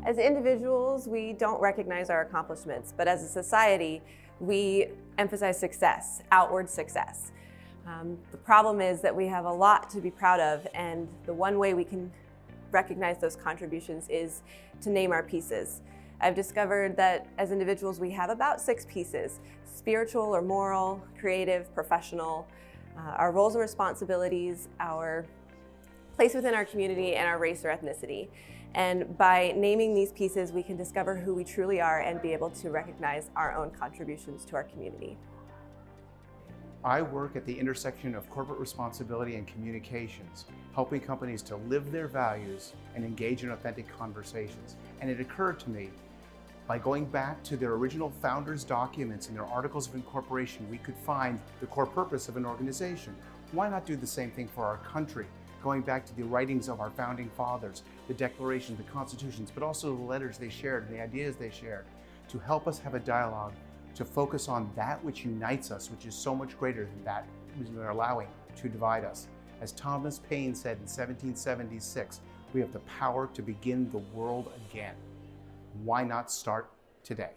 As individuals, we don't recognize our accomplishments, but as a society, we emphasize success, outward success. The problem is that we have a lot to be proud of, and the one way we can recognize those contributions is to name our pieces. I've discovered that as individuals we have about 6 pieces: spiritual or moral, creative, professional, our roles and responsibilities, our place within our community, and our race or ethnicity. And by naming these pieces, we can discover who we truly are and be able to recognize our own contributions to our community. I work at the intersection of corporate responsibility and communications, helping companies to live their values and engage in authentic conversations. And it occurred to me, by going back to their original founders' documents and their articles of incorporation, we could find the core purpose of an organization. Why not do the same thing for our country? Going back to the writings of our founding fathers, the declarations, the constitutions, but also the letters they shared and the ideas they shared, to help us have a dialogue, to focus on that which unites us, which is so much greater than that which we're allowing to divide us. As Thomas Paine said in 1776, we have the power to begin the world again. Why not start today?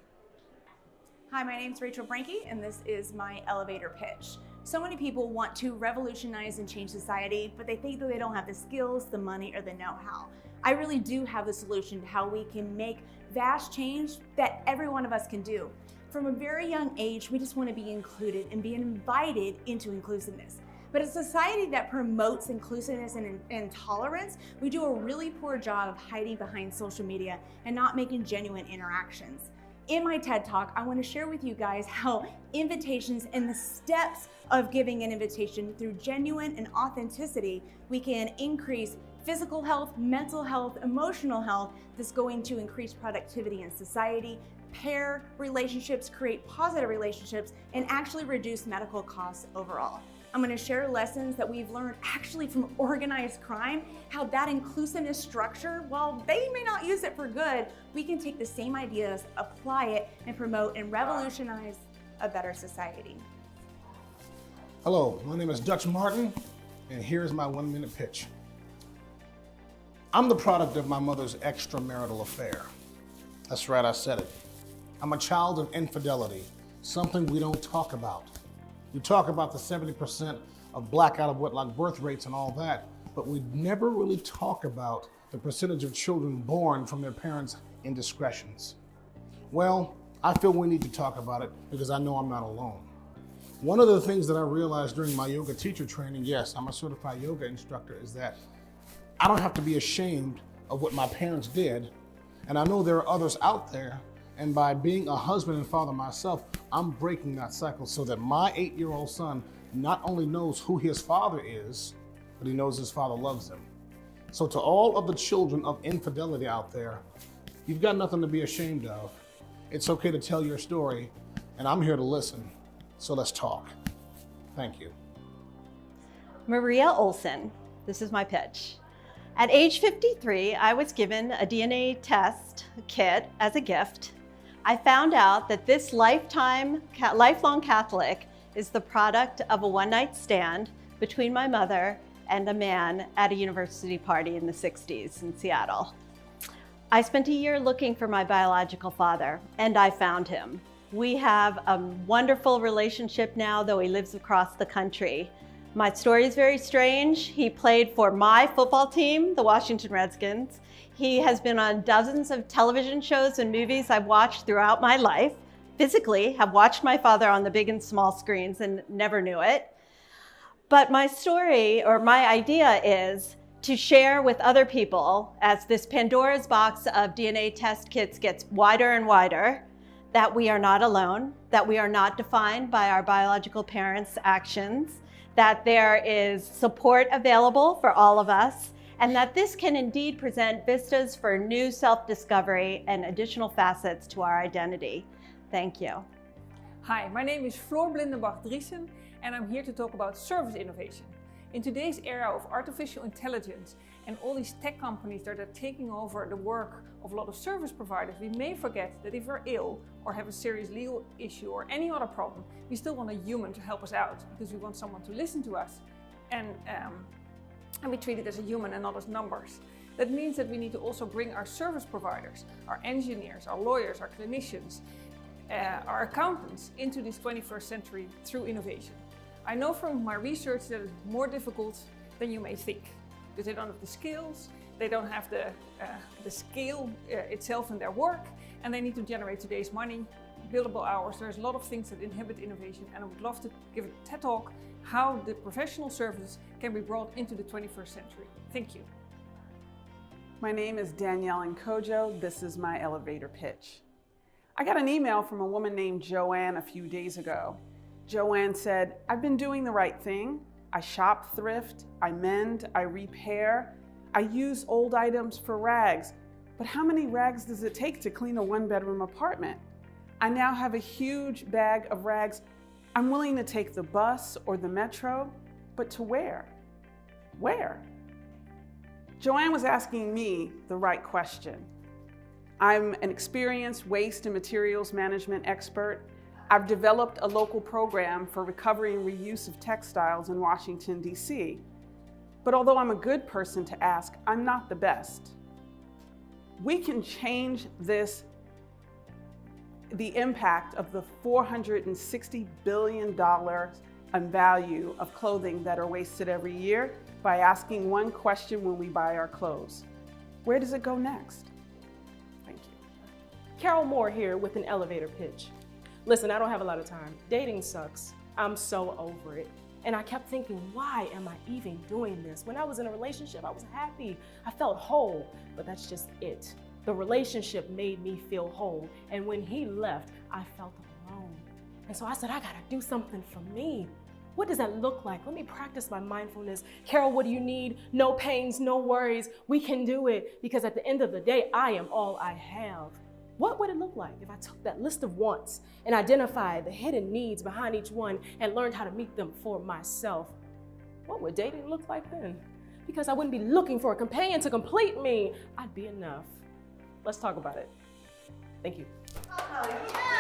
Hi, my name's Rachel Branke, and this is my elevator pitch. So many people want to revolutionize and change society, but they think that they don't have the skills, the money, or the know-how. I really do have the solution to how we can make vast change that every one of us can do. From a very young age, we just want to be included and be invited into inclusiveness. But a society that promotes inclusiveness and tolerance, we do a really poor job of hiding behind social media and not making genuine interactions. In my TED Talk, I want to share with you guys how invitations and the steps of giving an invitation through genuine and authenticity, we can increase physical health, mental health, emotional health that's going to increase productivity in society, pair relationships, create positive relationships, and actually reduce medical costs overall. I'm going to share lessons that we've learned actually from organized crime, how that inclusiveness structure, while they may not use it for good, we can take the same ideas, apply it, and promote and revolutionize a better society. Hello, my name is Dutch Martin, and here's my 1-minute pitch. I'm the product of my mother's extramarital affair. That's right, I said it. I'm a child of infidelity, something we don't talk about. We talk about the 70% of black out of wedlock birth rates and all that, but we never really talk about the percentage of children born from their parents' indiscretions. Well, I feel we need to talk about it because I know I'm not alone. One of the things that I realized during my yoga teacher training, yes, I'm a certified yoga instructor, is that I don't have to be ashamed of what my parents did. And I know there are others out there. And by being a husband and father myself, I'm breaking that cycle so that my 8-year-old son not only knows who his father is, but he knows his father loves him. So to all of the children of infidelity out there, you've got nothing to be ashamed of. It's okay to tell your story, and I'm here to listen. So let's talk. Thank you. Maria Olson, this is my pitch. At age 53, I was given a DNA test kit as a gift. I found out that this lifelong Catholic is the product of a one-night stand between my mother and a man at a university party in the 60s in Seattle. I spent a year looking for my biological father, and I found him. We have a wonderful relationship now, though he lives across the country. My story is very strange. He played for my football team, the Washington Redskins. He has been on dozens of television shows and movies I've watched throughout my life. Physically, have watched my father on the big and small screens and never knew it. But my story, or my idea, is to share with other people as this Pandora's box of DNA test kits gets wider and wider, that we are not alone, that we are not defined by our biological parents' actions, that there is support available for all of us, and that this can indeed present vistas for new self-discovery and additional facets to our identity. Thank you. Hi, my name is Floor Blindenbach-Driesen, and I'm here to talk about service innovation. In today's era of artificial intelligence and all these tech companies that are taking over the work of a lot of service providers, we may forget that if we're ill or have a serious legal issue or any other problem, we still want a human to help us out because we want someone to listen to us and be treated as a human and not as numbers. That means that we need to also bring our service providers, our engineers, our lawyers, our clinicians, our accountants into this 21st century through innovation. I know from my research that it's more difficult than you may think, because they don't have the skills, they don't have the scale itself in their work, and they need to generate today's money, billable hours. There's a lot of things that inhibit innovation, and I would love to give a TED Talk how the professional services can be brought into the 21st century. Thank you. My name is Danielle Nkojo. This is my elevator pitch. I got an email from a woman named Joanne a few days ago. Joanne said, "I've been doing the right thing. I shop thrift, I mend, I repair, I use old items for rags. But how many rags does it take to clean a one-bedroom apartment? I now have a huge bag of rags. I'm willing to take the bus or the metro, but to where? Where?" Joanne was asking me the right question. I'm an experienced waste and materials management expert. I've developed a local program for recovery and reuse of textiles in Washington, D.C. But although I'm a good person to ask, I'm not the best. We can change the impact of the $460 billion in value of clothing that are wasted every year by asking one question when we buy our clothes. Where does it go next? Thank you. Carol Moore here with an elevator pitch. Listen, I don't have a lot of time. Dating sucks. I'm so over it. And I kept thinking, why am I even doing this? When I was in a relationship, I was happy. I felt whole, but that's just it. The relationship made me feel whole. And when he left, I felt alone. And so I said, I gotta do something for me. What does that look like? Let me practice my mindfulness. Carol, what do you need? No pains, no worries. We can do it, because at the end of the day, I am all I have. What would it look like if I took that list of wants and identified the hidden needs behind each one and learned how to meet them for myself? What would dating look like then? Because I wouldn't be looking for a companion to complete me. I'd be enough. Let's talk about it. Thank you. Oh, yeah.